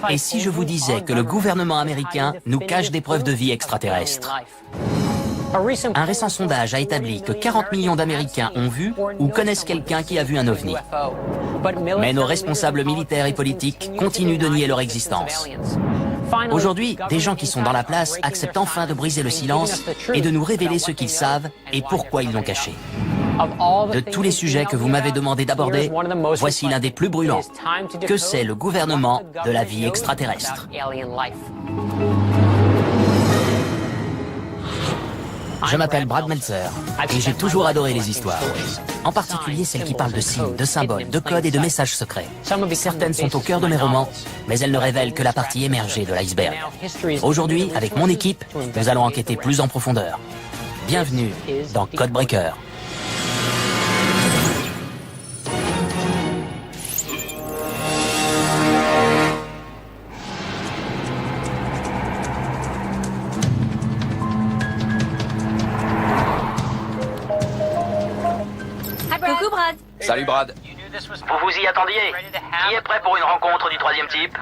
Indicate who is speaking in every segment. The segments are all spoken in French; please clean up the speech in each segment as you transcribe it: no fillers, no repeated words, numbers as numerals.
Speaker 1: Et si je vous disais que le gouvernement américain nous cache des preuves de vie extraterrestre? Un récent sondage a établi que 40 millions d'Américains ont vu ou connaissent quelqu'un qui a vu un ovni. Mais nos responsables militaires et politiques continuent de nier leur existence. Aujourd'hui, des gens qui sont dans la place acceptent enfin de briser le silence et de nous révéler ce qu'ils savent et pourquoi ils l'ont caché. De tous les sujets que vous m'avez demandé d'aborder, voici l'un des plus brûlants. Que c'est le gouvernement de la vie extraterrestre? Je m'appelle Brad Meltzer et j'ai toujours adoré les histoires. En particulier celles qui parlent de signes, de symboles, de codes et de messages secrets. Certaines sont au cœur de mes romans, mais elles ne révèlent que la partie émergée de l'iceberg. Aujourd'hui, avec mon équipe, nous allons enquêter plus en profondeur. Bienvenue dans Codebreaker.
Speaker 2: Coucou Brad.
Speaker 3: Salut Brad.
Speaker 4: Vous vous y attendiez? Qui est prêt pour une rencontre du troisième type?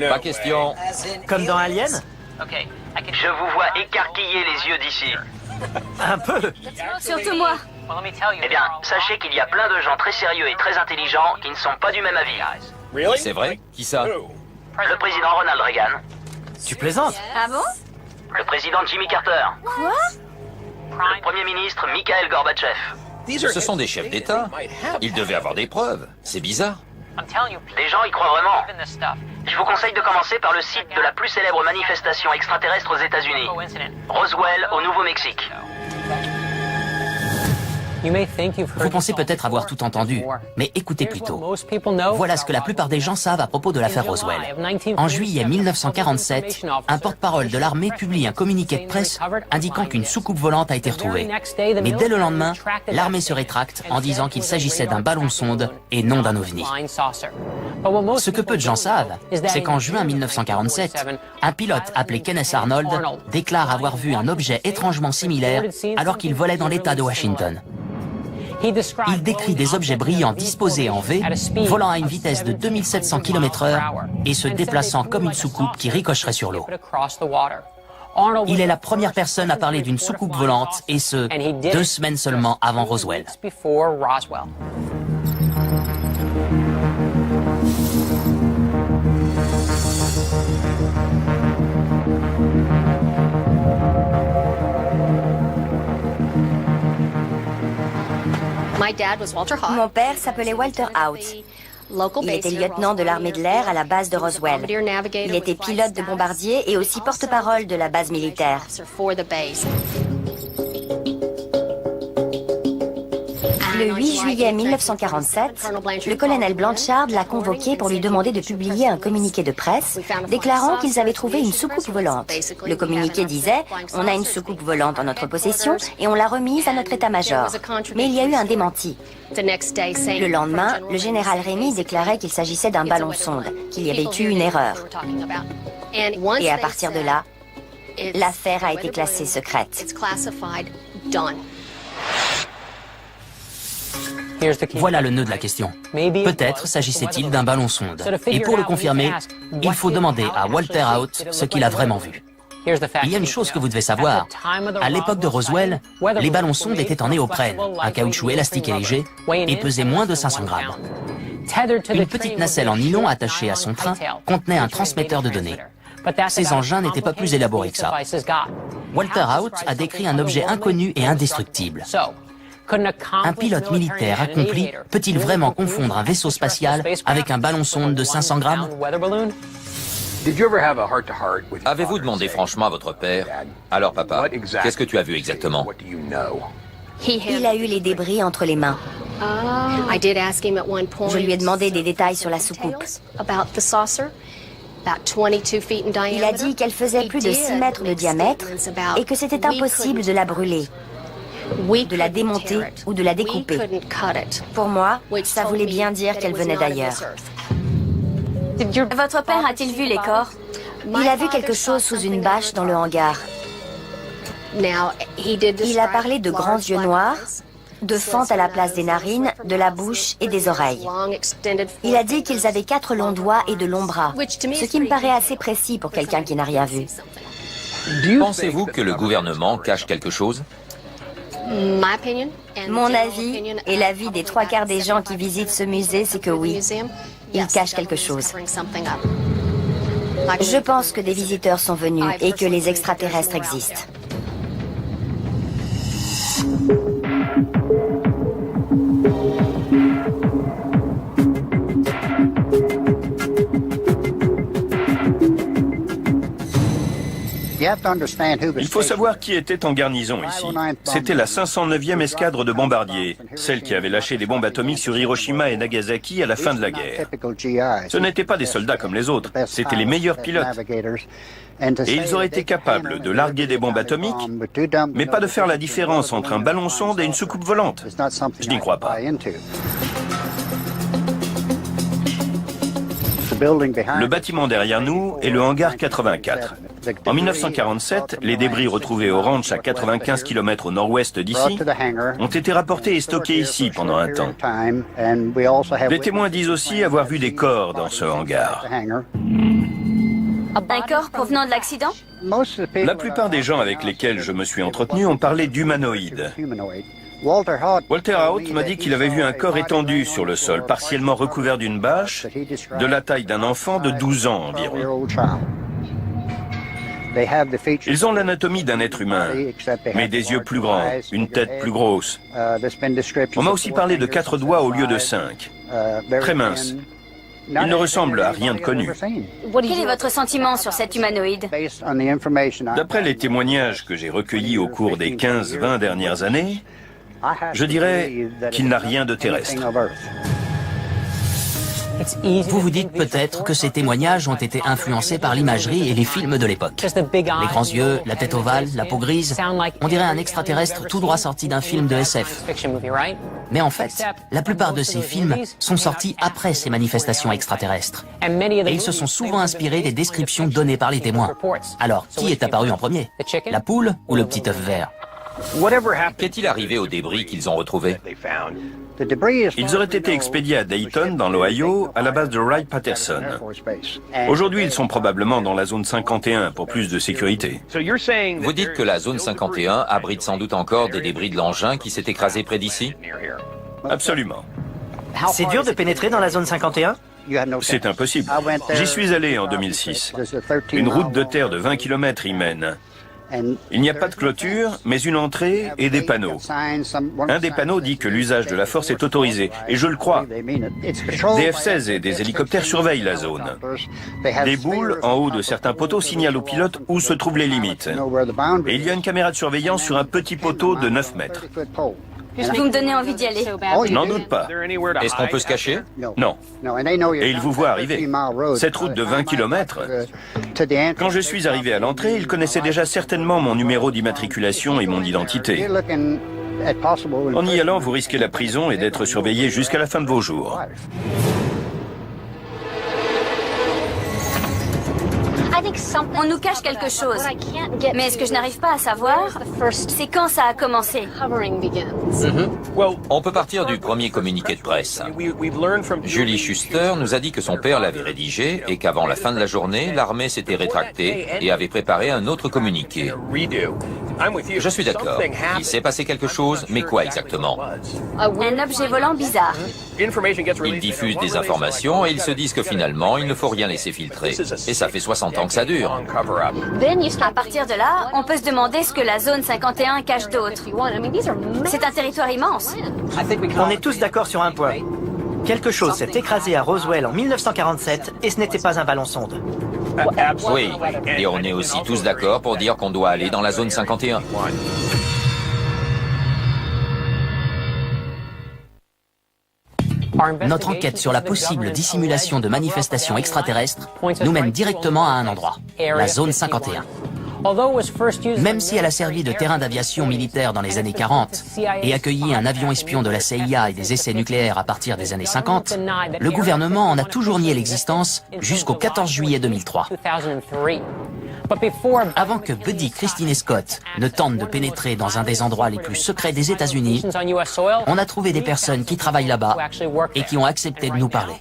Speaker 3: Pas question.
Speaker 1: Comme dans Alien?
Speaker 4: Je vous vois écarquiller les yeux d'ici.
Speaker 1: Un peu.
Speaker 2: Surtout moi.
Speaker 4: Eh bien, sachez qu'il y a plein de gens très sérieux et très intelligents qui ne sont pas du même avis.
Speaker 3: C'est vrai? Qui ça?
Speaker 4: Le président Ronald Reagan,
Speaker 1: Tu plaisantes?
Speaker 2: Ah bon?
Speaker 4: le président Jimmy Carter,
Speaker 2: Quoi?
Speaker 4: le premier ministre Mikhail Gorbatchev.
Speaker 3: Ce sont des chefs d'État. Ils devaient avoir des preuves. C'est bizarre.
Speaker 4: Des gens y croient vraiment. Je vous conseille de commencer par le site de la plus célèbre manifestation extraterrestre aux États-Unis, Roswell, au Nouveau-Mexique.
Speaker 1: Vous pensez peut-être avoir tout entendu, mais écoutez plutôt. Voilà ce que la plupart des gens savent à propos de l'affaire Roswell. En juillet 1947, un porte-parole de l'armée publie un communiqué de presse indiquant qu'une soucoupe volante a été retrouvée. Mais dès le lendemain, l'armée se rétracte en disant qu'il s'agissait d'un ballon-sonde et non d'un ovni. Ce que peu de gens savent, c'est qu'en juin 1947, un pilote appelé Kenneth Arnold déclare avoir vu un objet étrangement similaire alors qu'il volait dans l'État de Washington. Il décrit des objets brillants disposés en V, volant à une vitesse de 2700 km/h et se déplaçant comme une soucoupe qui ricocherait sur l'eau. Il est la première personne à parler d'une soucoupe volante, et ce, 2 semaines seulement avant Roswell.
Speaker 5: Mon père s'appelait Walter Haut. Il était lieutenant de l'armée de l'air à la base de Roswell. Il était pilote de bombardier et aussi porte-parole de la base militaire. Le 8 juillet 1947, le colonel Blanchard l'a convoqué pour lui demander de publier un communiqué de presse déclarant qu'ils avaient trouvé une soucoupe volante. Le communiqué disait « On a une soucoupe volante en notre possession et on l'a remise à notre état-major ». Mais il y a eu un démenti. Le lendemain, le général Rémy déclarait qu'il s'agissait d'un ballon-sonde, qu'il y avait eu une erreur. Et à partir de là, l'affaire a été classée secrète.
Speaker 1: Voilà le nœud de la question. Peut-être s'agissait-il d'un ballon-sonde. Et pour le confirmer, il faut demander à Walter Haut ce qu'il a vraiment vu. Il y a une chose que vous devez savoir. À l'époque de Roswell, les ballons-sondes étaient en néoprène, un caoutchouc élastique et léger, et pesaient moins de 500 grammes. Une petite nacelle en nylon attachée à son train contenait un transmetteur de données. Ces engins n'étaient pas plus élaborés que ça. Walter Haut a décrit un objet inconnu et indestructible. Un pilote militaire accompli peut-il vraiment confondre un vaisseau spatial avec un ballon-sonde de 500 grammes?
Speaker 3: Avez-vous demandé franchement à votre père? Alors papa, qu'est-ce que tu as vu exactement?
Speaker 5: Il a eu les débris entre les mains. Je lui ai demandé des détails sur la soucoupe. Il a dit qu'elle faisait plus de 6 mètres de diamètre et que c'était impossible de la brûler, de la démonter ou de la découper. Pour moi, ça voulait bien dire qu'elle venait d'ailleurs.
Speaker 2: Votre père a-t-il vu les corps?
Speaker 5: Il a vu quelque chose sous une bâche dans le hangar. Il a parlé de grands yeux noirs, de fentes à la place des narines, de la bouche et des oreilles. Il a dit qu'ils avaient 4 longs doigts et de longs bras, ce qui me paraît assez précis pour quelqu'un qui n'a rien vu.
Speaker 3: Pensez-vous que le gouvernement cache quelque chose?
Speaker 5: Mon avis, et l'avis des 3/4 des gens qui visitent ce musée, c'est que oui, ils cachent quelque chose. Je pense que des visiteurs sont venus et que les extraterrestres existent.
Speaker 6: Il faut savoir qui était en garnison ici. C'était la 509e escadre de bombardiers, celle qui avait lâché des bombes atomiques sur Hiroshima et Nagasaki à la fin de la guerre. Ce n'étaient pas des soldats comme les autres, c'étaient les meilleurs pilotes. Et ils auraient été capables de larguer des bombes atomiques, mais pas de faire la différence entre un ballon sonde et une soucoupe volante. Je n'y crois pas. Le bâtiment derrière nous est le hangar 84. En 1947, les débris retrouvés au ranch à 95 km au nord-ouest d'ici ont été rapportés et stockés ici pendant un temps. Des témoins disent aussi avoir vu des corps dans ce hangar.
Speaker 2: Un corps provenant de l'accident?
Speaker 6: La plupart des gens avec lesquels je me suis entretenu ont parlé d'humanoïdes. Walter Haut m'a dit qu'il avait vu un corps étendu sur le sol, partiellement recouvert d'une bâche, de la taille d'un enfant de 12 ans environ. Ils ont l'anatomie d'un être humain, mais des yeux plus grands, une tête plus grosse. On m'a aussi parlé de 4 doigts au lieu de 5, très minces. Ils ne ressemblent à rien de connu.
Speaker 2: Quel est votre sentiment sur cet humanoïde?
Speaker 6: D'après les témoignages que j'ai recueillis au cours des 15-20 dernières années, je dirais qu'il n'a rien de terrestre.
Speaker 1: Vous vous dites peut-être que ces témoignages ont été influencés par l'imagerie et les films de l'époque. Les grands yeux, la tête ovale, la peau grise, on dirait un extraterrestre tout droit sorti d'un film de SF. Mais en fait, la plupart de ces films sont sortis après ces manifestations extraterrestres. Et ils se sont souvent inspirés des descriptions données par les témoins. Alors, qui est apparu en premier? La poule ou le petit œuf vert?
Speaker 3: Qu'est-il arrivé aux débris qu'ils ont retrouvés?
Speaker 6: Ils auraient été expédiés à Dayton, dans l'Ohio, à la base de Wright-Patterson. Aujourd'hui, ils sont probablement dans la zone 51 pour plus de sécurité.
Speaker 3: Vous dites que la zone 51 abrite sans doute encore des débris de l'engin qui s'est écrasé près d'ici?
Speaker 6: Absolument.
Speaker 7: C'est dur de pénétrer dans la zone 51?
Speaker 6: C'est impossible. J'y suis allé en 2006. Une route de terre de 20 km y mène. Il n'y a pas de clôture, mais une entrée et des panneaux. Un des panneaux dit que l'usage de la force est autorisé, et je le crois. Des F-16 et des hélicoptères surveillent la zone. Des boules en haut de certains poteaux signalent aux pilotes où se trouvent les limites. Et il y a une caméra de surveillance sur un petit poteau de 9 mètres.
Speaker 2: Vous me donnez envie d'y aller.
Speaker 6: N'en doute pas.
Speaker 3: Est-ce qu'on peut se cacher?
Speaker 6: Non. Et ils vous voient arriver. Cette route de 20 km, quand je suis arrivé à l'entrée, ils connaissaient déjà certainement mon numéro d'immatriculation et mon identité. En y allant, vous risquez la prison et d'être surveillé jusqu'à la fin de vos jours.
Speaker 2: On nous cache quelque chose. Mais ce que je n'arrive pas à savoir, c'est quand ça a commencé.
Speaker 3: On peut partir du premier communiqué de presse. Julie Schuster nous a dit que son père l'avait rédigé et qu'avant la fin de la journée, l'armée s'était rétractée et avait préparé un autre communiqué. Je suis d'accord. Il s'est passé quelque chose, mais quoi exactement?
Speaker 2: Un objet volant bizarre.
Speaker 3: Ils diffusent des informations et ils se disent que finalement, il ne faut rien laisser filtrer. Et ça fait 60 ans que ça dure.
Speaker 2: À partir de là, on peut se demander ce que la zone 51 cache d'autre. C'est un territoire immense.
Speaker 7: On est tous d'accord sur un point. Quelque chose s'est écrasé à Roswell en 1947 et ce n'était pas un ballon sonde.
Speaker 3: Oui, et on est aussi tous d'accord pour dire qu'on doit aller dans la zone 51.
Speaker 1: Notre enquête sur la possible dissimulation de manifestations extraterrestres nous mène directement à un endroit, la zone 51. Même si elle a servi de terrain d'aviation militaire dans les années 40 et accueilli un avion espion de la CIA et des essais nucléaires à partir des années 50, le gouvernement en a toujours nié l'existence jusqu'au 14 juillet 2003. Avant que Buddy, Christine et Scott ne tentent de pénétrer dans un des endroits les plus secrets des États-Unis, on a trouvé des personnes qui travaillent là-bas et qui ont accepté de nous parler.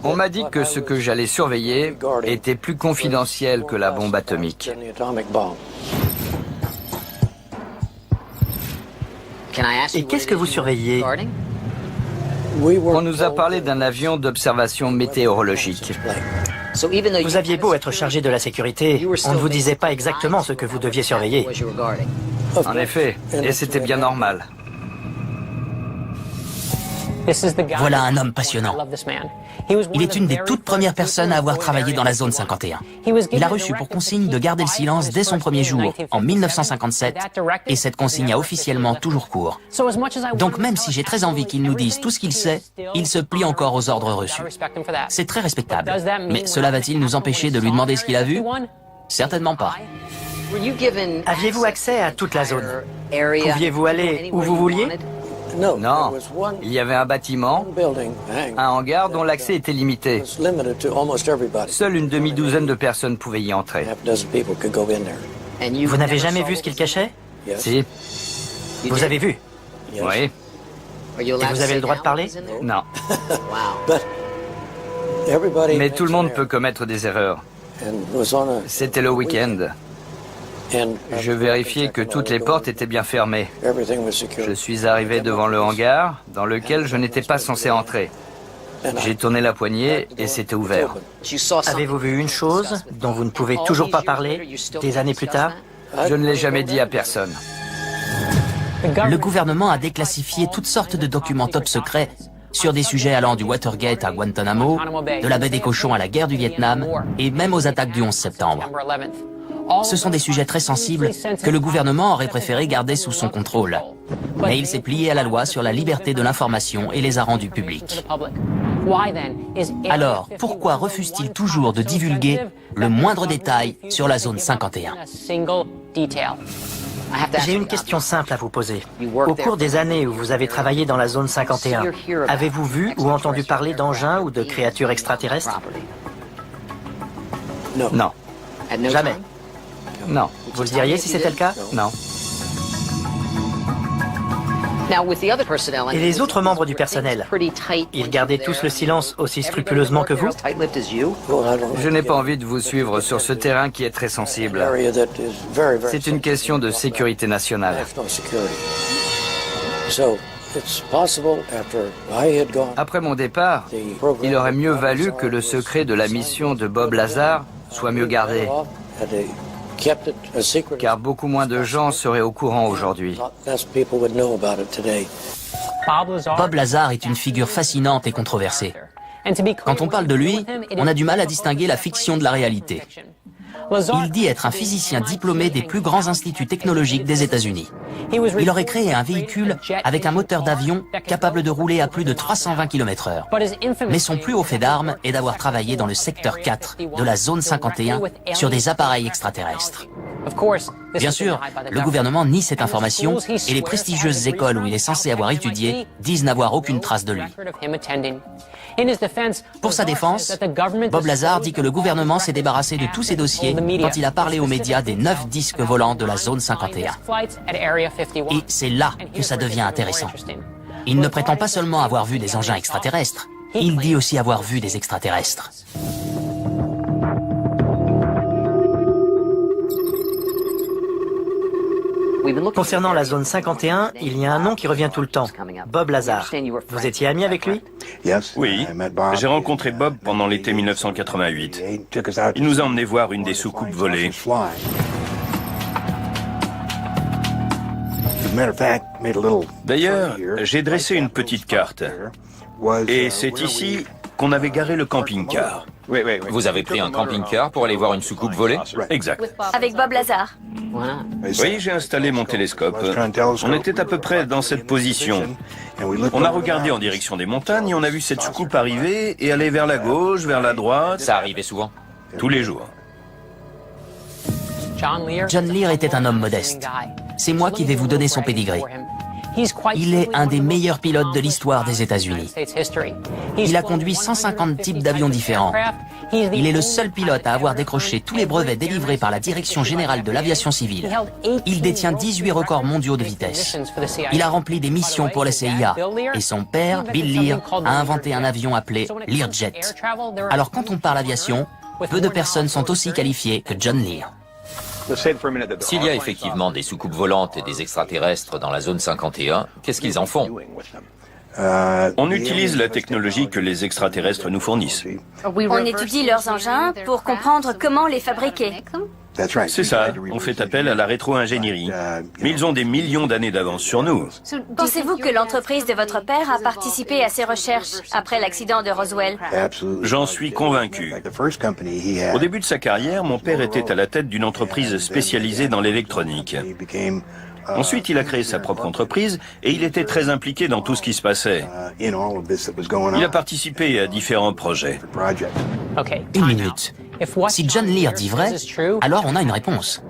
Speaker 8: On m'a dit que ce que j'allais surveiller était plus confidentiel que la bombe atomique.
Speaker 7: Et qu'est-ce que vous surveillez?
Speaker 8: On nous a parlé d'un avion d'observation météorologique.
Speaker 7: Vous aviez beau être chargé de la sécurité, on ne vous disait pas exactement ce que vous deviez surveiller.
Speaker 8: En effet, et c'était bien normal.
Speaker 1: Voilà un homme passionnant. Il est une des toutes premières personnes à avoir travaillé dans la zone 51. Il a reçu pour consigne de garder le silence dès son premier jour, en 1957, et cette consigne a officiellement toujours cours. Donc même si j'ai très envie qu'il nous dise tout ce qu'il sait, il se plie encore aux ordres reçus. C'est très respectable. Mais cela va-t-il nous empêcher de lui demander ce qu'il a vu? Certainement pas.
Speaker 7: Aviez-vous accès à toute la zone? Pouviez-vous aller où vous vouliez?
Speaker 8: Non, il y avait un bâtiment, un hangar dont l'accès était limité. Seule une demi-douzaine de personnes pouvaient y entrer.
Speaker 7: Vous n'avez jamais vu ce qu'il cachait?
Speaker 8: Si.
Speaker 7: Vous avez vu?
Speaker 8: Oui.
Speaker 7: Et vous avez le droit de parler?
Speaker 8: Non. Mais tout le monde peut commettre des erreurs. C'était le week-end. Je vérifiais que toutes les portes étaient bien fermées. Je suis arrivé devant le hangar, dans lequel je n'étais pas censé entrer. J'ai tourné la poignée et c'était ouvert.
Speaker 7: Avez-vous vu une chose dont vous ne pouvez toujours pas parler des années plus tard?
Speaker 8: Je ne l'ai jamais dit à personne.
Speaker 1: Le gouvernement a déclassifié toutes sortes de documents top secrets sur des sujets allant du Watergate à Guantanamo, de la baie des Cochons à la guerre du Vietnam et même aux attaques du 11 septembre. Ce sont des sujets très sensibles que le gouvernement aurait préféré garder sous son contrôle. Mais il s'est plié à la loi sur la liberté de l'information et les a rendus publics. Alors, pourquoi refuse-t-il toujours de divulguer le moindre détail sur la zone 51?
Speaker 7: J'ai une question simple à vous poser. Au cours des années où vous avez travaillé dans la zone 51, avez-vous vu ou entendu parler d'engins ou de créatures extraterrestres?
Speaker 8: Non.
Speaker 7: Jamais.
Speaker 8: Non.
Speaker 7: Vous le diriez si c'était le cas?
Speaker 8: Non.
Speaker 7: Et les autres membres du personnel, ils gardaient tous le silence aussi scrupuleusement que vous?
Speaker 8: Je n'ai pas envie de vous suivre sur ce terrain qui est très sensible. C'est une question de sécurité nationale. Après mon départ, il aurait mieux valu que le secret de la mission de Bob Lazar soit mieux gardé. Car beaucoup moins de gens seraient au courant aujourd'hui.
Speaker 1: Bob Lazar est une figure fascinante et controversée. Quand on parle de lui, on a du mal à distinguer la fiction de la réalité. Il dit être un physicien diplômé des plus grands instituts technologiques des États-Unis. Il aurait créé un véhicule avec un moteur d'avion capable de rouler à plus de 320 km/h. Mais son plus haut fait d'armes est d'avoir travaillé dans le secteur 4 de la zone 51 sur des appareils extraterrestres. Bien sûr, le gouvernement nie cette information et les prestigieuses écoles où il est censé avoir étudié disent n'avoir aucune trace de lui. Pour sa défense, Bob Lazar dit que le gouvernement s'est débarrassé de tous ses dossiers quand il a parlé aux médias des 9 disques volants de la zone 51. Et c'est là que ça devient intéressant. Il ne prétend pas seulement avoir vu des engins extraterrestres, il dit aussi avoir vu des extraterrestres.
Speaker 7: Concernant la zone 51, il y a un nom qui revient tout le temps, Bob Lazar. Vous étiez ami avec lui?
Speaker 6: Oui, j'ai rencontré Bob pendant l'été 1988. Il nous a emmenés voir une des soucoupes volées. D'ailleurs, j'ai dressé une petite carte. Et c'est ici qu'on avait garé le camping-car.
Speaker 3: Vous avez pris un camping-car pour aller voir une soucoupe volée?
Speaker 6: Exact.
Speaker 2: Avec Bob Lazar.
Speaker 6: Oui, j'ai installé mon télescope. On était à peu près dans cette position. On a regardé en direction des montagnes et on a vu cette soucoupe arriver et aller vers la gauche, vers la droite.
Speaker 3: Ça arrivait souvent?
Speaker 6: Tous les jours.
Speaker 1: John Lear était un homme modeste. C'est moi qui vais vous donner son pédigré. Il est un des meilleurs pilotes de l'histoire des États-Unis. Il a conduit 150 types d'avions différents. Il est le seul pilote à avoir décroché tous les brevets délivrés par la Direction générale de l'aviation civile. Il détient 18 records mondiaux de vitesse. Il a rempli des missions pour la CIA. Et son père, Bill Lear, a inventé un avion appelé Learjet. Alors quand on parle aviation, peu de personnes sont aussi qualifiées que John Lear.
Speaker 3: S'il y a effectivement des soucoupes volantes et des extraterrestres dans la zone 51, qu'est-ce qu'ils en font?
Speaker 6: On utilise la technologie que les extraterrestres nous fournissent.
Speaker 2: On étudie leurs engins pour comprendre comment les fabriquer.
Speaker 6: C'est ça, on fait appel à la rétro-ingénierie. Mais ils ont des millions d'années d'avance sur nous.
Speaker 2: Pensez-vous que l'entreprise de votre père a participé à ces recherches après l'accident de Roswell?
Speaker 6: J'en suis convaincu. Au début de sa carrière, mon père était à la tête d'une entreprise spécialisée dans l'électronique. Ensuite, il a créé sa propre entreprise et il était très impliqué dans tout ce qui se passait. Il a participé à différents projets.
Speaker 1: Une minute. Si John Lear dit vrai, alors on a une réponse.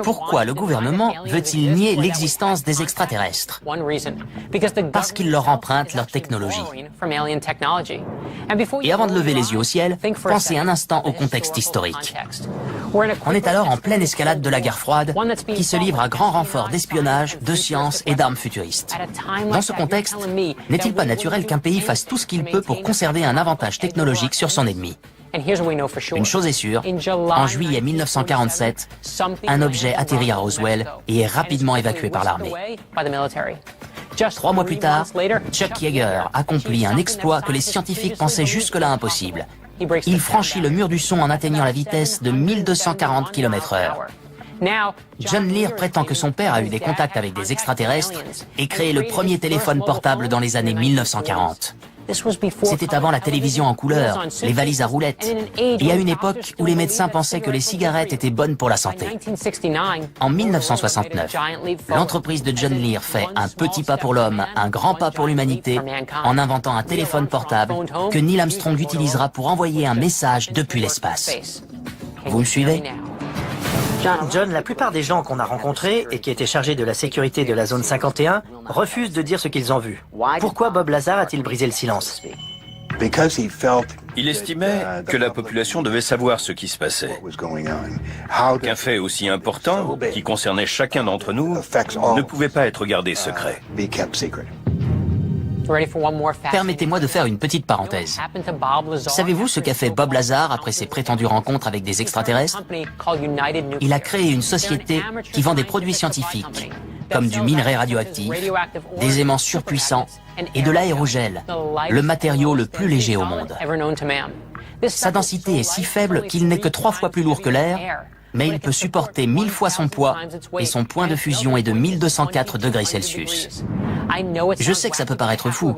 Speaker 1: Pourquoi le gouvernement veut-il nier l'existence des extraterrestres? Parce qu'ils leur empruntent leur technologie. Et avant de lever les yeux au ciel, pensez un instant au contexte historique. On est alors en pleine escalade de la guerre froide qui se livre à grand renfort d'espionnage, de science et d'armes futuristes. Dans ce contexte, n'est-il pas naturel qu'un pays fasse tout ce qu'il peut pour conserver un avantage technologique sur son ennemi? Une chose est sûre, en juillet 1947, un objet atterrit à Roswell et est rapidement évacué par l'armée. 3 mois plus tard, Chuck Yeager accomplit un exploit que les scientifiques pensaient jusque-là impossible. Il franchit le mur du son en atteignant la vitesse de 1240 km/h. John Lear prétend que son père a eu des contacts avec des extraterrestres et créé le premier téléphone portable dans les années 1940. C'était avant la télévision en couleur, les valises à roulettes, et à une époque où les médecins pensaient que les cigarettes étaient bonnes pour la santé. En 1969, l'entreprise de John Lear fait un petit pas pour l'homme, un grand pas pour l'humanité, en inventant un téléphone portable que Neil Armstrong utilisera pour envoyer un message depuis l'espace. Vous me suivez ?
Speaker 7: John, la plupart des gens qu'on a rencontrés et qui étaient chargés de la sécurité de la zone 51 refusent de dire ce qu'ils ont vu. Pourquoi Bob Lazar a-t-il brisé le silence?
Speaker 6: Il estimait que la population devait savoir ce qui se passait. Qu'un fait aussi important, qui concernait chacun d'entre nous, ne pouvait pas être gardé secret.
Speaker 1: Permettez-moi de faire une petite parenthèse. Savez-vous ce qu'a fait Bob Lazar après ses prétendues rencontres avec des extraterrestres? Il a créé une société qui vend des produits scientifiques, comme du minerai radioactif, des aimants surpuissants et de l'aérogel, le matériau le plus léger au monde. Sa densité est si faible qu'il n'est que 3 fois plus lourd que l'air, mais il peut supporter 1000 fois son poids et son point de fusion est de 1204 degrés Celsius. Je sais que ça peut paraître fou,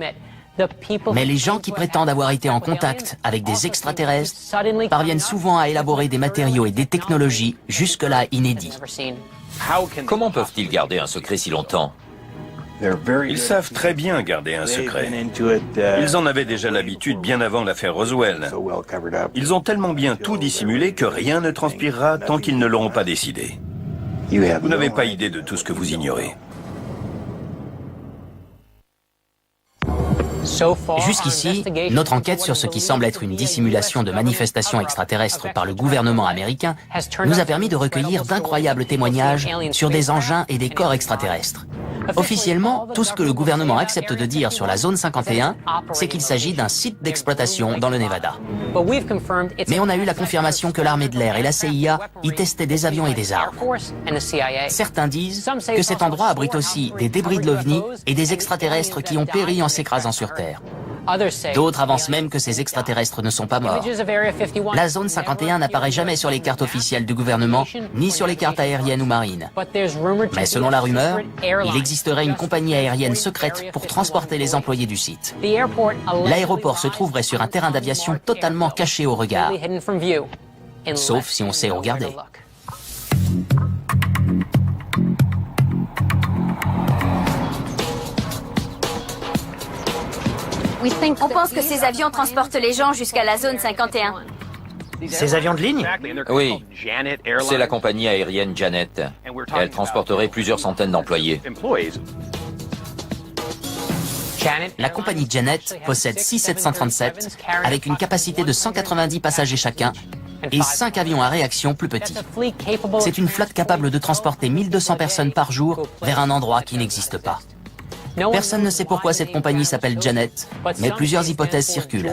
Speaker 1: mais les gens qui prétendent avoir été en contact avec des extraterrestres parviennent souvent à élaborer des matériaux et des technologies jusque-là inédits.
Speaker 3: Comment peuvent-ils garder un secret si longtemps?
Speaker 6: Ils savent très bien garder un secret. Ils en avaient déjà l'habitude bien avant l'affaire Roswell. Ils ont tellement bien tout dissimulé que rien ne transpirera tant qu'ils ne l'auront pas décidé. Vous n'avez pas idée de tout ce que vous ignorez.
Speaker 1: Jusqu'ici, notre enquête sur ce qui semble être une dissimulation de manifestations extraterrestres par le gouvernement américain nous a permis de recueillir d'incroyables témoignages sur des engins et des corps extraterrestres. Officiellement, tout ce que le gouvernement accepte de dire sur la zone 51, c'est qu'il s'agit d'un site d'exploitation dans le Nevada. Mais on a eu la confirmation que l'armée de l'air et la CIA y testaient des avions et des armes. Certains disent que cet endroit abrite aussi des débris de l'OVNI et des extraterrestres qui ont péri en s'écrasant sur Terre. D'autres avancent même que ces extraterrestres ne sont pas morts. La zone 51 n'apparaît jamais sur les cartes officielles du gouvernement, ni sur les cartes aériennes ou marines. Mais selon la rumeur, il existerait une compagnie aérienne secrète pour transporter les employés du site. L'aéroport se trouverait sur un terrain d'aviation totalement caché au regard, sauf si on sait regarder.
Speaker 2: On pense que ces avions transportent les gens jusqu'à la zone 51.
Speaker 7: Ces avions de ligne?
Speaker 3: Oui, c'est la compagnie aérienne Janet. Elle transporterait plusieurs centaines d'employés.
Speaker 1: La compagnie Janet possède 6 737 avec une capacité de 190 passagers chacun et 5 avions à réaction plus petits. C'est une flotte capable de transporter 1200 personnes par jour vers un endroit qui n'existe pas. Personne ne sait pourquoi cette compagnie s'appelle Janet, mais plusieurs hypothèses circulent.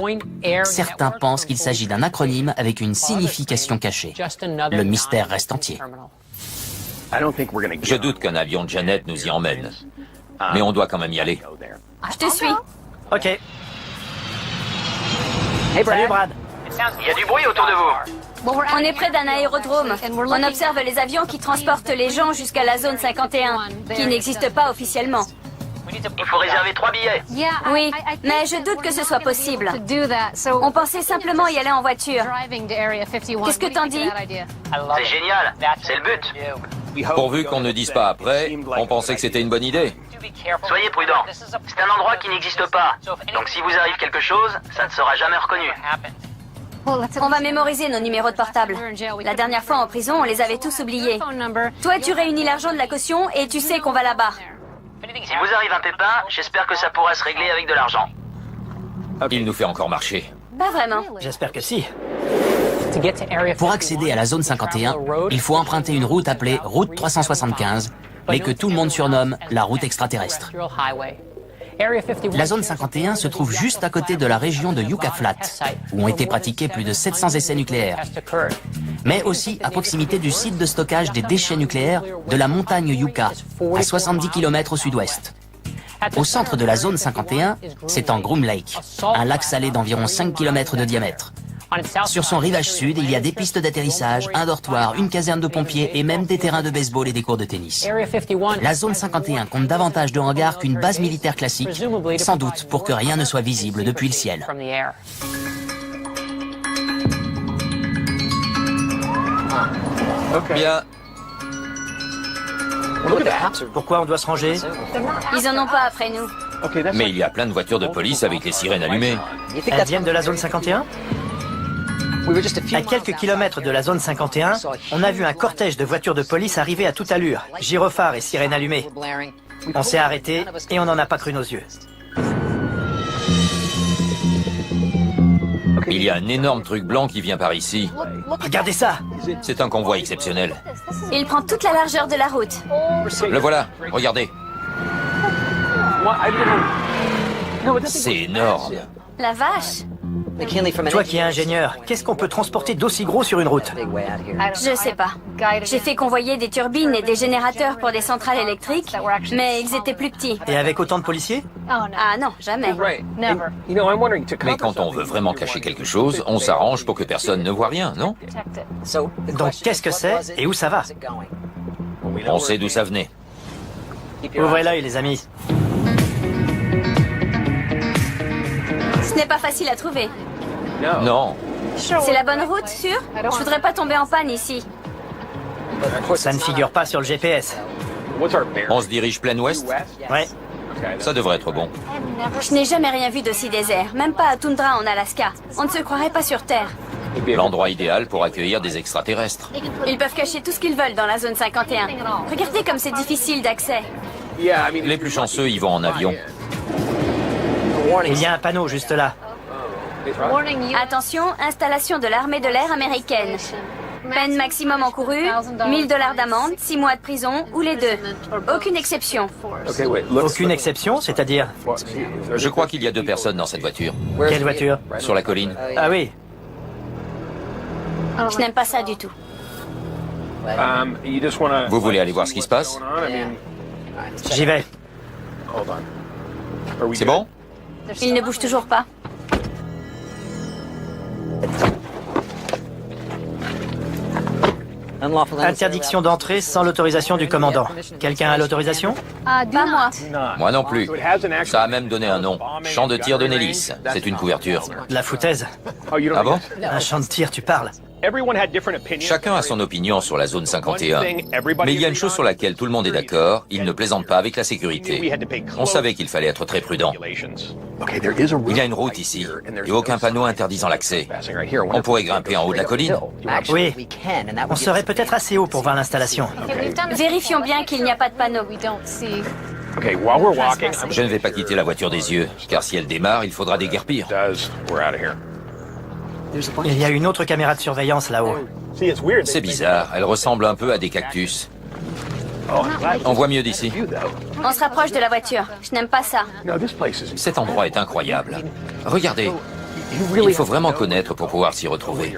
Speaker 1: Certains pensent qu'il s'agit d'un acronyme avec une signification cachée. Le mystère reste entier.
Speaker 3: Je doute qu'un avion de Janet nous y emmène. Mais on doit quand même y aller.
Speaker 2: Je te suis.
Speaker 7: Ok. Salut Brad.
Speaker 4: Il y a du bruit autour de vous.
Speaker 2: On est près d'un aérodrome. On observe les avions qui transportent les gens jusqu'à la zone 51, qui n'existe pas officiellement.
Speaker 4: Il faut réserver 3 billets.
Speaker 2: Oui, mais je doute que ce soit possible. On pensait simplement y aller en voiture. Qu'est-ce que t'en dis?
Speaker 4: C'est génial. C'est le but.
Speaker 3: Pourvu qu'on ne dise pas après, on pensait que c'était une bonne idée.
Speaker 4: Soyez prudents. C'est un endroit qui n'existe pas. Donc si vous arrive quelque chose, ça ne sera jamais reconnu.
Speaker 2: On va mémoriser nos numéros de portable. La dernière fois en prison, on les avait tous oubliés. Toi, tu réunis l'argent de la caution et tu sais qu'on va là-bas.
Speaker 4: Si vous arrive un pépin, j'espère que ça pourra se régler avec de l'argent.
Speaker 3: Il nous fait encore marcher.
Speaker 2: Pas vraiment.
Speaker 7: J'espère que si.
Speaker 1: Pour accéder à la zone 51, il faut emprunter une route appelée route 375, mais que tout le monde surnomme la route extraterrestre. La zone 51 se trouve juste à côté de la région de Yucca Flat, où ont été pratiqués plus de 700 essais nucléaires, mais aussi à proximité du site de stockage des déchets nucléaires de la montagne Yucca, à 70 km au sud-ouest. Au centre de la zone 51, c'est en Groom Lake, un lac salé d'environ 5 km de diamètre. Sur son rivage sud, il y a des pistes d'atterrissage, un dortoir, une caserne de pompiers et même des terrains de baseball et des cours de tennis. La zone 51 compte davantage de hangars qu'une base militaire classique, sans doute pour que rien ne soit visible depuis le ciel.
Speaker 3: Bien.
Speaker 7: Pourquoi on doit se ranger?
Speaker 2: Ils en ont pas après nous.
Speaker 3: Mais il y a plein de voitures de police avec les sirènes allumées.
Speaker 7: Elles viennent de la zone 51? À quelques kilomètres de la zone 51, on a vu un cortège de voitures de police arriver à toute allure, gyrophares et sirènes allumées. On s'est arrêté et on n'en a pas cru nos yeux.
Speaker 3: Il y a un énorme truc blanc qui vient par ici.
Speaker 7: Regardez ça!
Speaker 3: C'est un convoi exceptionnel.
Speaker 2: Il prend toute la largeur de la route.
Speaker 3: Le voilà, regardez. C'est énorme.
Speaker 2: La vache!
Speaker 7: Toi qui es ingénieur, qu'est-ce qu'on peut transporter d'aussi gros sur une route?
Speaker 2: Je sais pas. J'ai fait convoyer des turbines et des générateurs pour des centrales électriques, mais ils étaient plus petits.
Speaker 7: Et avec autant de policiers?
Speaker 2: Ah non, jamais.
Speaker 3: Mais quand on veut vraiment cacher quelque chose, on s'arrange pour que personne ne voit rien, non?
Speaker 7: Donc qu'est-ce que c'est et où ça va?
Speaker 3: On sait d'où ça venait.
Speaker 7: Ouvrez l'œil les amis.
Speaker 2: Ce n'est pas facile à trouver.
Speaker 3: Non.
Speaker 2: C'est la bonne route, sûr? Je voudrais pas tomber en panne ici.
Speaker 7: Ça ne figure pas sur le GPS.
Speaker 3: On se dirige plein ouest?
Speaker 7: Ouais.
Speaker 3: Ça devrait être bon.
Speaker 2: Je n'ai jamais rien vu d'aussi désert, même pas à Toundra en Alaska. On ne se croirait pas sur Terre.
Speaker 3: L'endroit idéal pour accueillir des extraterrestres.
Speaker 2: Ils peuvent cacher tout ce qu'ils veulent dans la zone 51. Regardez comme c'est difficile d'accès.
Speaker 3: Les plus chanceux y vont en avion.
Speaker 7: Il y a un panneau juste là.
Speaker 2: Attention, installation de l'armée de l'air américaine. Peine maximum encourue, 1000 $ d'amende, 6 mois de prison ou les deux. Aucune exception.
Speaker 7: Aucune exception, c'est-à-dire?
Speaker 3: Je crois qu'il y a 2 personnes dans cette voiture.
Speaker 7: Quelle voiture?
Speaker 3: Sur la colline.
Speaker 7: Ah oui.
Speaker 2: Je n'aime pas ça du tout.
Speaker 3: Vous voulez aller voir ce qui se passe?
Speaker 7: J'y vais.
Speaker 3: C'est bon?
Speaker 2: Il ne bouge toujours pas.
Speaker 7: Interdiction d'entrée sans l'autorisation du commandant. Quelqu'un a l'autorisation?
Speaker 2: Pas moi.
Speaker 3: Moi non plus. Ça a même donné un nom. Champ de tir de Nellis. C'est une couverture.
Speaker 7: De la foutaise.
Speaker 3: Ah bon?
Speaker 7: Un champ de tir, tu parles?
Speaker 3: Chacun a son opinion sur la zone 51. Mais il y a une chose sur laquelle tout le monde est d'accord, il ne plaisante pas avec la sécurité. On savait qu'il fallait être très prudent. Il y a une route ici, et aucun panneau interdisant l'accès. On pourrait grimper en haut de la colline.
Speaker 7: Oui. On serait peut-être assez haut pour voir l'installation.
Speaker 2: Vérifions bien qu'il n'y a pas de panneau.
Speaker 3: Je ne vais pas quitter la voiture des yeux, car si elle démarre, il faudra déguerpir.
Speaker 7: Il y a une autre caméra de surveillance là-haut.
Speaker 3: C'est bizarre, elle ressemble un peu à des cactus. On voit mieux d'ici.
Speaker 2: On se rapproche de la voiture. Je n'aime pas ça.
Speaker 3: Cet endroit est incroyable. Regardez, il faut vraiment connaître pour pouvoir s'y retrouver.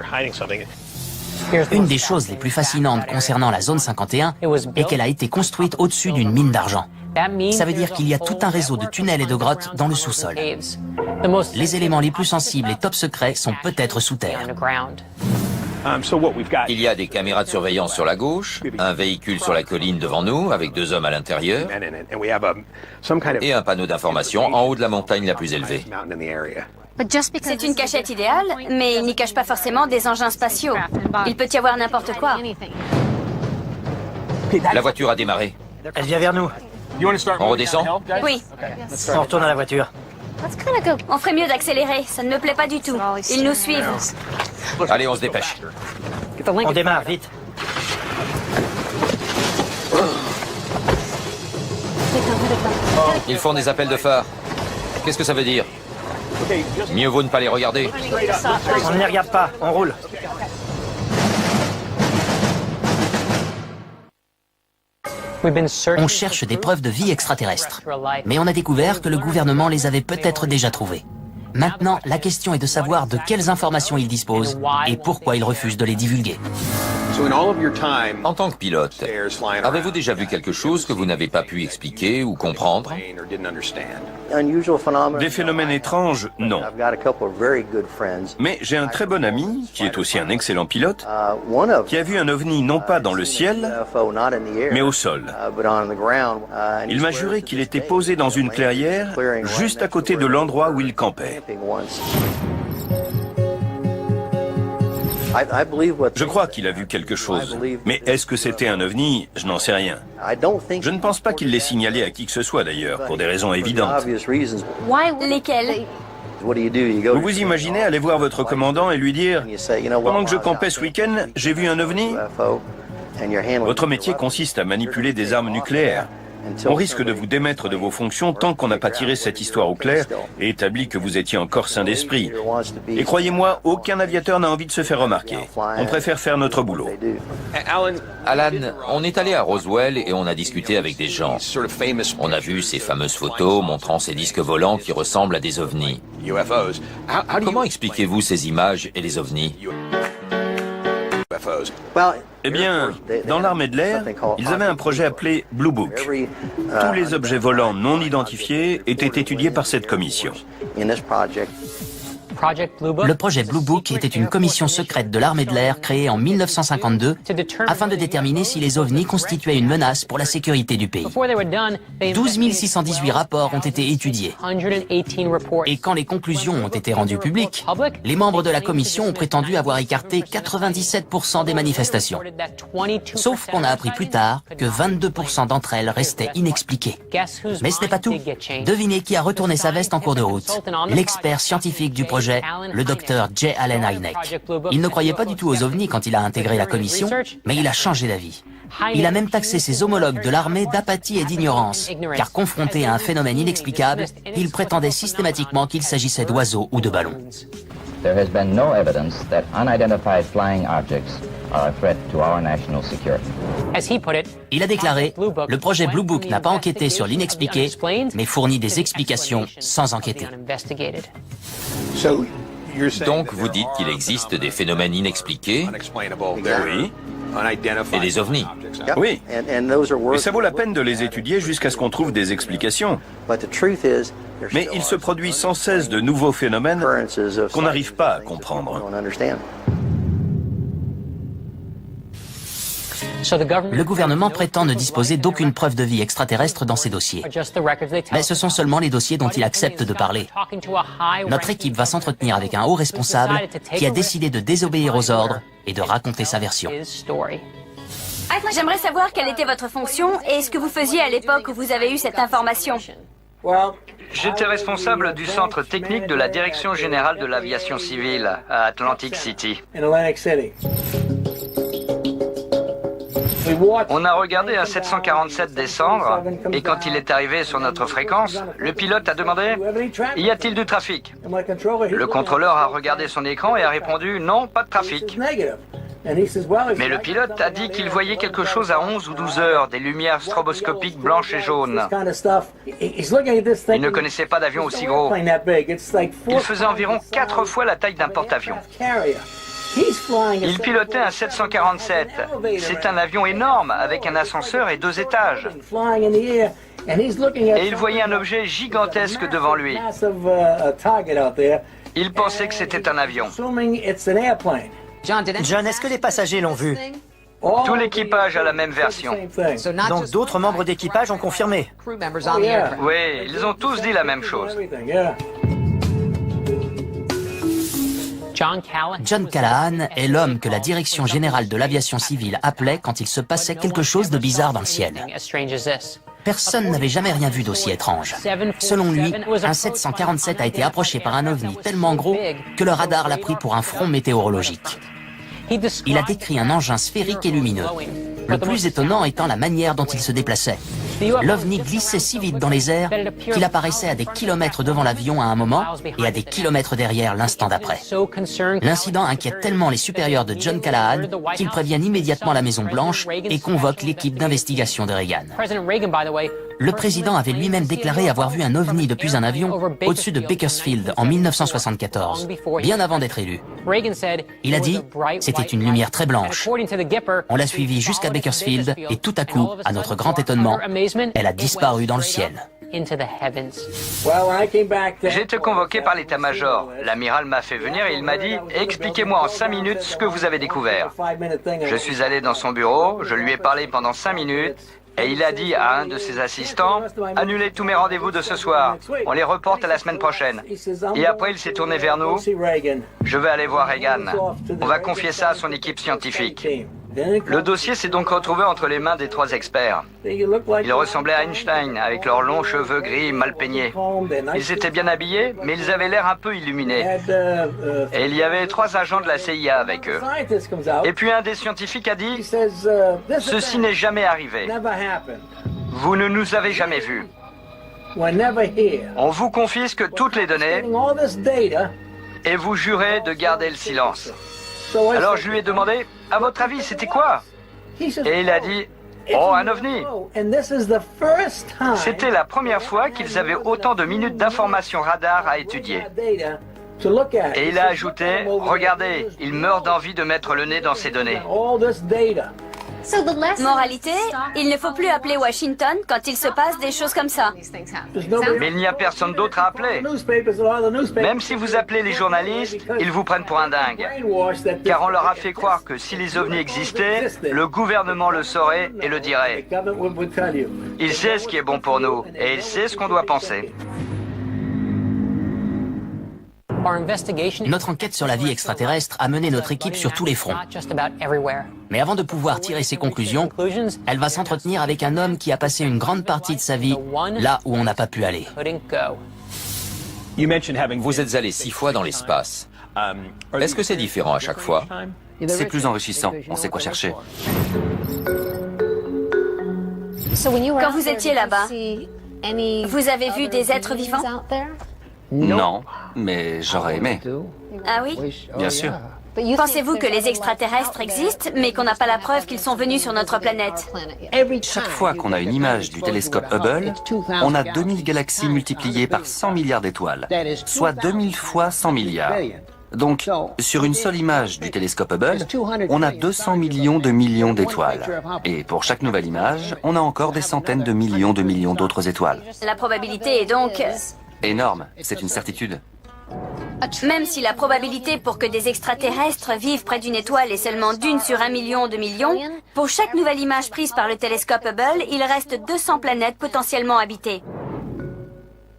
Speaker 1: Une des choses les plus fascinantes concernant la zone 51 est qu'elle a été construite au-dessus d'une mine d'argent. Ça veut dire qu'il y a tout un réseau de tunnels et de grottes dans le sous-sol. Les éléments les plus sensibles et top secrets sont peut-être sous terre.
Speaker 3: Il y a des caméras de surveillance sur la gauche, un véhicule sur la colline devant nous avec 2 hommes à l'intérieur et un panneau d'information en haut de la montagne la plus élevée.
Speaker 2: C'est une cachette idéale, mais il n'y cache pas forcément des engins spatiaux. Il peut y avoir n'importe quoi.
Speaker 3: La voiture a démarré.
Speaker 7: Elle vient vers nous.
Speaker 3: On redescend?
Speaker 2: Oui.
Speaker 7: On retourne à la voiture.
Speaker 2: On ferait mieux d'accélérer. Ça ne me plaît pas du tout. Ils nous suivent.
Speaker 3: Allez, on se dépêche.
Speaker 7: On démarre, vite.
Speaker 3: Ils font des appels de phare. Qu'est-ce que ça veut dire? Mieux vaut ne pas les regarder.
Speaker 7: On ne les regarde pas, on roule.
Speaker 1: On cherche des preuves de vie extraterrestre. Mais on a découvert que le gouvernement les avait peut-être déjà trouvées. Maintenant, la question est de savoir de quelles informations ils disposent et pourquoi ils refusent de les divulguer.
Speaker 3: En tant que pilote, avez-vous déjà vu quelque chose que vous n'avez pas pu expliquer ou comprendre?
Speaker 6: Des phénomènes étranges, non. Mais j'ai un très bon ami, qui est aussi un excellent pilote, qui a vu un ovni non pas dans le ciel, mais au sol. Il m'a juré qu'il était posé dans une clairière, juste à côté de l'endroit où il campait. Je crois qu'il a vu quelque chose. Mais est-ce que c'était un ovni? Je n'en sais rien. Je ne pense pas qu'il l'ait signalé à qui que ce soit d'ailleurs, pour des raisons évidentes.
Speaker 2: Lesquels?
Speaker 6: Vous vous imaginez aller voir votre commandant et lui dire « Pendant que je campais ce week-end, j'ai vu un ovni ?» Votre métier consiste à manipuler des armes nucléaires. On risque de vous démettre de vos fonctions tant qu'on n'a pas tiré cette histoire au clair et établi que vous étiez encore sain d'esprit. Et croyez-moi, aucun aviateur n'a envie de se faire remarquer. On préfère faire notre boulot.
Speaker 3: Alan, on est allé à Roswell et on a discuté avec des gens. On a vu ces fameuses photos montrant ces disques volants qui ressemblent à des ovnis. Comment expliquez-vous ces images et les ovnis?
Speaker 6: Eh bien, dans l'armée de l'air, ils avaient un projet appelé Blue Book. Tous les objets volants non identifiés étaient étudiés par cette commission.
Speaker 1: Le projet Blue Book était une commission secrète de l'armée de l'air créée en 1952 afin de déterminer si les ovnis constituaient une menace pour la sécurité du pays. 12 618 rapports ont été étudiés. Et quand les conclusions ont été rendues publiques, les membres de la commission ont prétendu avoir écarté 97% des manifestations. Sauf qu'on a appris plus tard que 22% d'entre elles restaient inexpliquées. Mais ce n'est pas tout. Devinez qui a retourné sa veste en cours de route. L'expert scientifique du projet, le docteur J. Allen Hynek. Il ne croyait pas du tout aux ovnis quand il a intégré la commission, mais il a changé d'avis. Il a même taxé ses homologues de l'armée d'apathie et d'ignorance, car confronté à un phénomène inexplicable, il prétendait systématiquement qu'il s'agissait d'oiseaux ou de ballons.
Speaker 9: There has been no evidence that unidentified flying objects are a threat to our national security.
Speaker 1: Il a déclaré, le projet Blue Book n'a pas enquêté sur l'inexpliqué, mais fournit des explications sans enquêter.
Speaker 3: Donc vous dites qu'il existe des phénomènes inexpliqués?
Speaker 6: Oui.
Speaker 3: Et des ovnis?
Speaker 6: Oui. Et ça vaut la peine de les étudier jusqu'à ce qu'on trouve des explications. Mais il se produit sans cesse de nouveaux phénomènes qu'on n'arrive pas à comprendre.
Speaker 1: Le gouvernement prétend ne disposer d'aucune preuve de vie extraterrestre dans ses dossiers. Mais ce sont seulement les dossiers dont il accepte de parler. Notre équipe va s'entretenir avec un haut responsable qui a décidé de désobéir aux ordres et de raconter sa version.
Speaker 2: J'aimerais savoir quelle était votre fonction et ce que vous faisiez à l'époque où vous avez eu cette information.
Speaker 8: J'étais responsable du centre technique de la Direction générale de l'aviation civile à Atlantic City. On a regardé un 747 descendre et quand il est arrivé sur notre fréquence, le pilote a demandé « Y a-t-il du trafic ?» Le contrôleur a regardé son écran et a répondu « Non, pas de trafic ». Mais le pilote a dit qu'il voyait quelque chose à 11 ou 12 heures, des lumières stroboscopiques blanches et jaunes. Il ne connaissait pas d'avion aussi gros. Il faisait environ 4 fois la taille d'un porte-avions. Il pilotait un 747. C'est un avion énorme avec un ascenseur et 2 étages. Et il voyait un objet gigantesque devant lui. Il pensait que c'était un avion.
Speaker 7: John, est-ce que les passagers l'ont vu?
Speaker 8: Tout l'équipage a la même version.
Speaker 7: Donc d'autres membres d'équipage ont confirmé.
Speaker 8: Oui, ils ont tous dit la même chose.
Speaker 1: John Callahan est l'homme que la Direction générale de l'aviation civile appelait quand il se passait quelque chose de bizarre dans le ciel. Personne n'avait jamais rien vu d'aussi étrange. Selon lui, un 747 a été approché par un ovni tellement gros que le radar l'a pris pour un front météorologique. Il a décrit un engin sphérique et lumineux. Le plus étonnant étant la manière dont il se déplaçait. L'ovni glissait si vite dans les airs qu'il apparaissait à des kilomètres devant l'avion à un moment et à des kilomètres derrière l'instant d'après. L'incident inquiète tellement les supérieurs de John Callahan qu'ils préviennent immédiatement la Maison-Blanche et convoquent l'équipe d'investigation de Reagan. Le président avait lui-même déclaré avoir vu un ovni depuis un avion au-dessus de Bakersfield en 1974, bien avant d'être élu. Il a dit « C'était une lumière très blanche. On l'a suivie jusqu'à Bakersfield et tout à coup, à notre grand étonnement, elle a disparu dans le ciel. »
Speaker 8: J'ai été convoqué par l'état-major. L'amiral m'a fait venir et il m'a dit « Expliquez-moi en 5 minutes ce que vous avez découvert. » Je suis allé dans son bureau, je lui ai parlé pendant 5 minutes et il a dit à un de ses assistants « Annulez tous mes rendez-vous de ce soir, on les reporte à la semaine prochaine. » Et après il s'est tourné vers nous « Je vais aller voir Reagan. On va confier ça à son équipe scientifique. » Le dossier s'est donc retrouvé entre les mains des 3 experts. Ils ressemblaient à Einstein, avec leurs longs cheveux gris mal peignés. Ils étaient bien habillés, mais ils avaient l'air un peu illuminés. Et il y avait 3 agents de la CIA avec eux. Et puis un des scientifiques a dit « Ceci n'est jamais arrivé. Vous ne nous avez jamais vus. On vous confisque toutes les données et vous jurez de garder le silence. » Alors je lui ai demandé, à votre avis, c'était quoi? Et il a dit, oh, un ovni. C'était la première fois qu'ils avaient autant de minutes d'informations radar à étudier. Et il a ajouté, regardez, il meurt d'envie de mettre le nez dans ces données.
Speaker 2: Moralité, il ne faut plus appeler Washington quand il se passe des choses comme ça.
Speaker 8: Mais il n'y a personne d'autre à appeler. Même si vous appelez les journalistes, ils vous prennent pour un dingue. Car on leur a fait croire que si les ovnis existaient, le gouvernement le saurait et le dirait. Il sait ce qui est bon pour nous et il sait ce qu'on doit penser.
Speaker 1: Notre enquête sur la vie extraterrestre a mené notre équipe sur tous les fronts. Mais avant de pouvoir tirer ses conclusions, elle va s'entretenir avec un homme qui a passé une grande partie de sa vie là où on n'a pas pu aller.
Speaker 3: Vous êtes allé 6 fois dans l'espace. Est-ce que c'est différent à chaque fois?
Speaker 10: C'est plus enrichissant, on sait quoi chercher.
Speaker 2: Quand vous étiez là-bas, vous avez vu des êtres vivants?
Speaker 10: Non, mais j'aurais aimé.
Speaker 2: Ah oui?
Speaker 10: Bien sûr.
Speaker 2: Pensez-vous que les extraterrestres existent, mais qu'on n'a pas la preuve qu'ils sont venus sur notre planète?
Speaker 10: Chaque fois qu'on a une image du télescope Hubble, on a 2000 galaxies multipliées par 100 milliards d'étoiles, soit 2000 fois 100 milliards. Donc, sur une seule image du télescope Hubble, on a 200 millions d'étoiles. Et pour chaque nouvelle image, on a encore des centaines de millions d'autres étoiles.
Speaker 2: La probabilité est donc...
Speaker 10: Énorme, c'est une certitude.
Speaker 2: Même si la probabilité pour que des extraterrestres vivent près d'une étoile est seulement d'1 sur 1 million de millions, pour chaque nouvelle image prise par le télescope Hubble, il reste 200 planètes potentiellement habitées.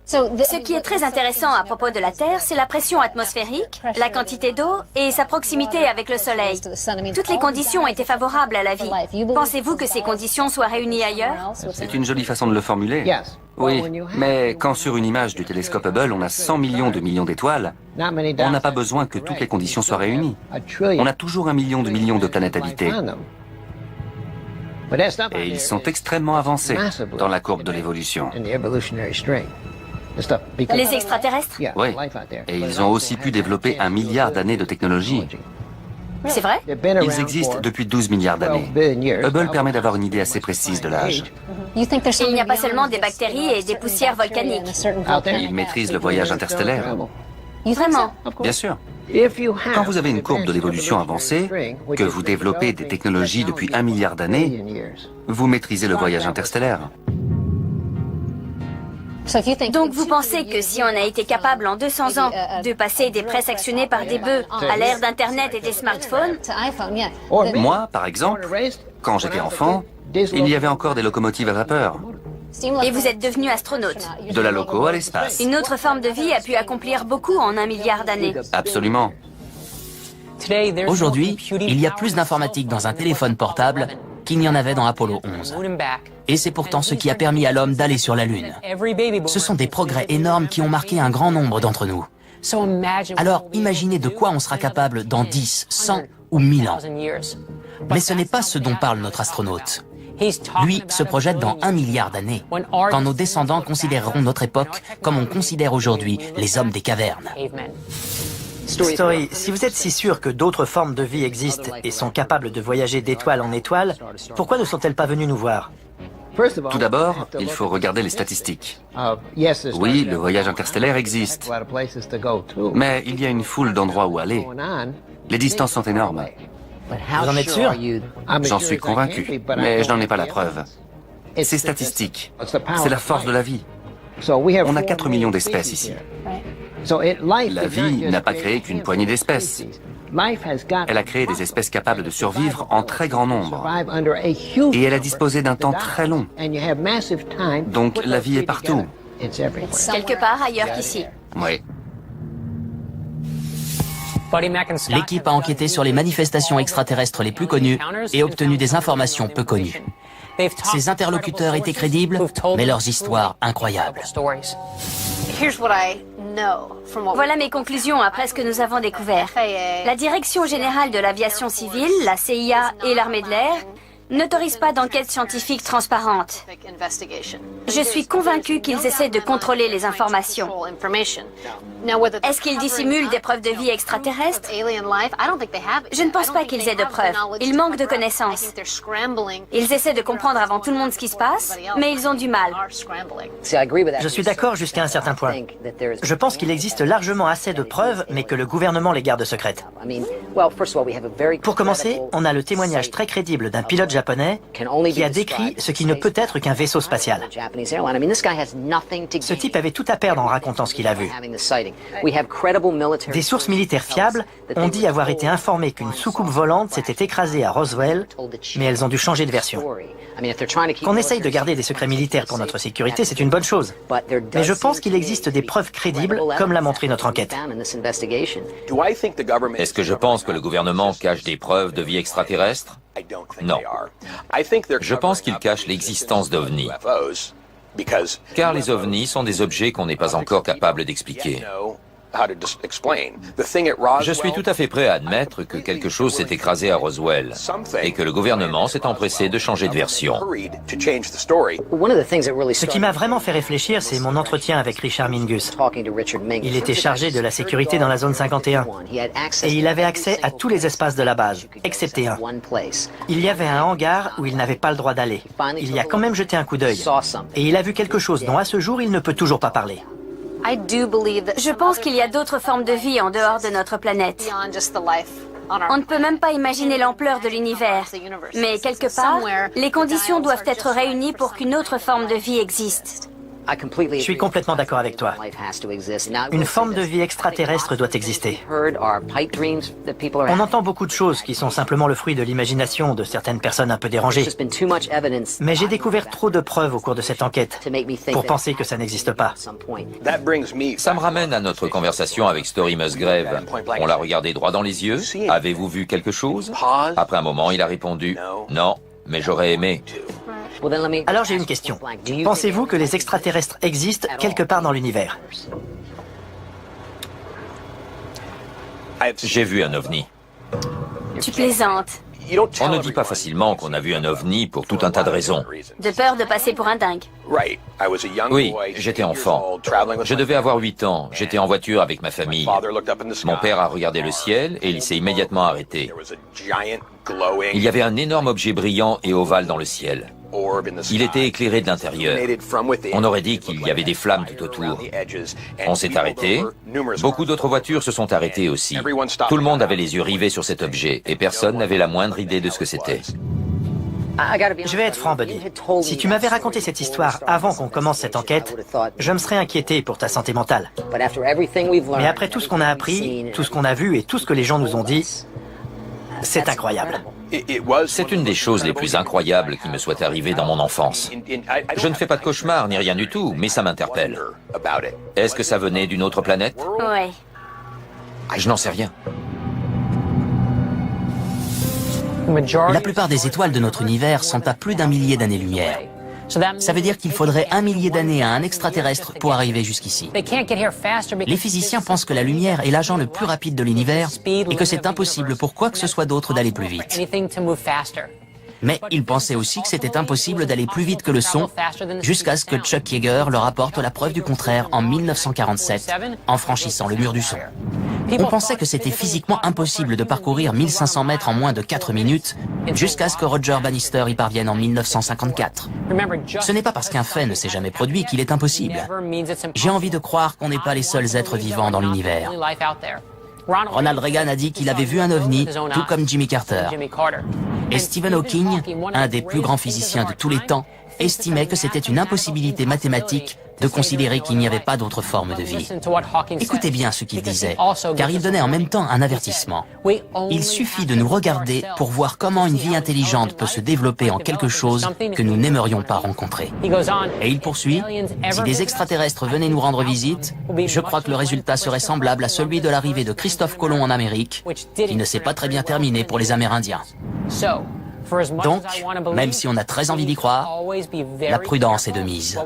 Speaker 2: Ce qui est très intéressant à propos de la Terre, c'est la pression atmosphérique, la quantité d'eau et sa proximité avec le Soleil. Toutes les conditions étaient favorables à la vie. Pensez-vous que ces conditions soient réunies ailleurs?
Speaker 10: C'est une jolie façon de le formuler. Oui, mais quand sur une image du télescope Hubble, on a 100 millions d'étoiles, on n'a pas besoin que toutes les conditions soient réunies. On a toujours 1 million de planètes habitées. Et ils sont extrêmement avancés dans la courbe de l'évolution.
Speaker 2: Les extraterrestres?
Speaker 10: Oui, et ils ont aussi pu développer 1 milliard d'années de technologie.
Speaker 2: C'est vrai?
Speaker 10: Ils existent depuis 12 milliards d'années. Hubble permet d'avoir une idée assez précise de l'âge.
Speaker 2: Il n'y a pas seulement des bactéries et des poussières volcaniques.
Speaker 10: Ils maîtrisent le voyage interstellaire.
Speaker 2: Vraiment?
Speaker 10: Bien sûr. Quand vous avez une courbe de l'évolution avancée, que vous développez des technologies depuis 1 milliard d'années, vous maîtrisez le voyage interstellaire.
Speaker 2: Donc vous pensez que si on a été capable en 200 ans de passer des presses actionnées par des bœufs à l'ère d'Internet et des smartphones,
Speaker 10: Moi, par exemple, quand j'étais enfant, il y avait encore des locomotives à vapeur.
Speaker 2: et vous êtes devenu astronaute,
Speaker 10: De la loco à l'espace.
Speaker 2: une autre forme de vie a pu accomplir beaucoup en 1 milliard d'années.
Speaker 10: Absolument.
Speaker 1: Aujourd'hui, il y a plus d'informatique dans un téléphone portable qu'il n'y en avait dans Apollo 11. Et c'est pourtant ce qui a permis à l'homme d'aller sur la Lune. Ce sont des progrès énormes qui ont marqué un grand nombre d'entre nous. Alors imaginez de quoi on sera capable dans 10, 100 ou 1000 ans. Mais ce n'est pas ce dont parle notre astronaute. Lui se projette dans 1 milliard d'années, quand nos descendants considéreront notre époque comme on considère aujourd'hui les hommes des cavernes.
Speaker 7: Story, si vous êtes si sûr que d'autres formes de vie existent et sont capables de voyager d'étoile en étoile, pourquoi ne sont-elles pas venues nous voir?
Speaker 10: Tout d'abord, il faut regarder les statistiques. Oui, le voyage interstellaire existe, mais il y a une foule d'endroits où aller. Les distances sont énormes.
Speaker 7: Vous en êtes sûr?
Speaker 10: J'en suis convaincu, mais je n'en ai pas la preuve. C'est statistique. C'est la force de la vie. On a 4 millions d'espèces ici. La vie n'a pas créé qu'une poignée d'espèces. Elle a créé des espèces capables de survivre en très grand nombre. Et elle a disposé d'un temps très long. Donc la vie est partout.
Speaker 2: Quelque part ailleurs qu'ici.
Speaker 10: Oui.
Speaker 1: L'équipe a enquêté sur les manifestations extraterrestres les plus connues et obtenu des informations peu connues. Ses interlocuteurs étaient crédibles, mais leurs histoires incroyables.
Speaker 2: Voilà mes conclusions après ce que nous avons découvert. La Direction générale de l'aviation civile, la CIA et l'armée de l'air n'autorisent pas d'enquête scientifique transparente. Je suis convaincue qu'ils essaient de contrôler les informations. Est-ce qu'ils dissimulent des preuves de vie extraterrestres? Je ne pense pas qu'ils aient de preuves. Ils manquent de connaissances. Ils essaient de comprendre avant tout le monde ce qui se passe, mais ils ont du mal.
Speaker 7: Je suis d'accord jusqu'à un certain point. Je pense qu'il existe largement assez de preuves, mais que le gouvernement les garde secrètes. Pour commencer, on a le témoignage très crédible d'un pilote japonais qui a décrit ce qui ne peut être qu'un vaisseau spatial. Ce type avait tout à perdre en racontant ce qu'il a vu. Des sources militaires fiables ont dit avoir été informées qu'une soucoupe volante s'était écrasée à Roswell, mais elles ont dû changer de version. Qu'on essaye de garder des secrets militaires pour notre sécurité, c'est une bonne chose. Mais je pense qu'il existe des preuves crédibles, comme l'a montré notre enquête.
Speaker 3: Est-ce que je pense que le gouvernement cache des preuves de vie extraterrestre? Non. Je pense qu'il cache l'existence d'ovnis. Car les ovnis sont des objets qu'on n'est pas encore capable d'expliquer. Je suis tout à fait prêt à admettre que quelque chose s'est écrasé à Roswell et que le gouvernement s'est empressé de changer de version.
Speaker 7: Ce qui m'a vraiment fait réfléchir, c'est mon entretien avec Richard Mingus. Il était chargé de la sécurité dans la zone 51 et il avait accès à tous les espaces de la base, excepté un. Il y avait un hangar où il n'avait pas le droit d'aller. Il y a quand même jeté un coup d'œil et il a vu quelque chose dont à ce jour il ne peut toujours pas parler.
Speaker 2: Je pense qu'il y a d'autres formes de vie en dehors de notre planète. On ne peut même pas imaginer l'ampleur de l'univers. Mais quelque part, les conditions doivent être réunies pour qu'une autre forme de vie existe.
Speaker 7: Je suis complètement d'accord avec toi. Une forme de vie extraterrestre doit exister. On entend beaucoup de choses qui sont simplement le fruit de l'imagination de certaines personnes un peu dérangées. Mais j'ai découvert trop de preuves au cours de cette enquête pour penser que ça n'existe pas.
Speaker 3: Ça me ramène à notre conversation avec Story Musgrave. On l'a regardé droit dans les yeux. Avez-vous vu quelque chose? Après un moment, il a répondu « Non, mais j'aurais aimé ».
Speaker 7: Alors j'ai une question. Pensez-vous que les extraterrestres existent quelque part dans l'univers?
Speaker 3: J'ai vu un ovni.
Speaker 2: Tu plaisantes.
Speaker 3: On ne dit pas facilement qu'on a vu un ovni pour tout un tas de raisons.
Speaker 2: De peur de passer pour un dingue.
Speaker 3: Oui, j'étais enfant. Je devais avoir 8 ans. J'étais en voiture avec ma famille. Mon père a regardé le ciel et il s'est immédiatement arrêté. Il y avait un énorme objet brillant et ovale dans le ciel. Il était éclairé de l'intérieur. On aurait dit qu'il y avait des flammes tout autour. On s'est arrêté. Beaucoup d'autres voitures se sont arrêtées aussi. Tout le monde avait les yeux rivés sur cet objet et personne n'avait la moindre idée de ce que c'était.
Speaker 7: Je vais être franc, Buddy. Si tu m'avais raconté cette histoire avant qu'on commence cette enquête, je me serais inquiété pour ta santé mentale. Mais après tout ce qu'on a appris, tout ce qu'on a vu et tout ce que les gens nous ont dit, c'est incroyable.
Speaker 3: C'est une des choses les plus incroyables qui me soit arrivée dans mon enfance. Je ne fais pas de cauchemar ni rien du tout, mais ça m'interpelle. Est-ce que ça venait d'une autre planète?
Speaker 2: Ouais.
Speaker 3: Je n'en sais rien.
Speaker 1: La plupart des étoiles de notre univers sont à plus d'1 millier d'années-lumière. Ça veut dire qu'il faudrait 1 millier d'années à un extraterrestre pour arriver jusqu'ici. Les physiciens pensent que la lumière est l'agent le plus rapide de l'univers et que c'est impossible pour quoi que ce soit d'autre d'aller plus vite. Mais ils pensaient aussi que c'était impossible d'aller plus vite que le son, jusqu'à ce que Chuck Yeager leur apporte la preuve du contraire en 1947, en franchissant le mur du son. On pensait que c'était physiquement impossible de parcourir 1500 mètres en moins de 4 minutes, jusqu'à ce que Roger Bannister y parvienne en 1954. Ce n'est pas parce qu'un fait ne s'est jamais produit qu'il est impossible. J'ai envie de croire qu'on n'est pas les seuls êtres vivants dans l'univers. Ronald Reagan a dit qu'il avait vu un ovni, tout comme Jimmy Carter. Et Stephen Hawking, un des plus grands physiciens de tous les temps, estimait que c'était une impossibilité mathématique de considérer qu'il n'y avait pas d'autre forme de vie. Écoutez bien ce qu'il disait, car il donnait en même temps un avertissement. Il suffit de nous regarder pour voir comment une vie intelligente peut se développer en quelque chose que nous n'aimerions pas rencontrer. Et il poursuit, si des extraterrestres venaient nous rendre visite, je crois que le résultat serait semblable à celui de l'arrivée de Christophe Colomb en Amérique, qui ne s'est pas très bien terminé pour les Amérindiens. Donc, même si on a très envie d'y croire, la prudence est de mise.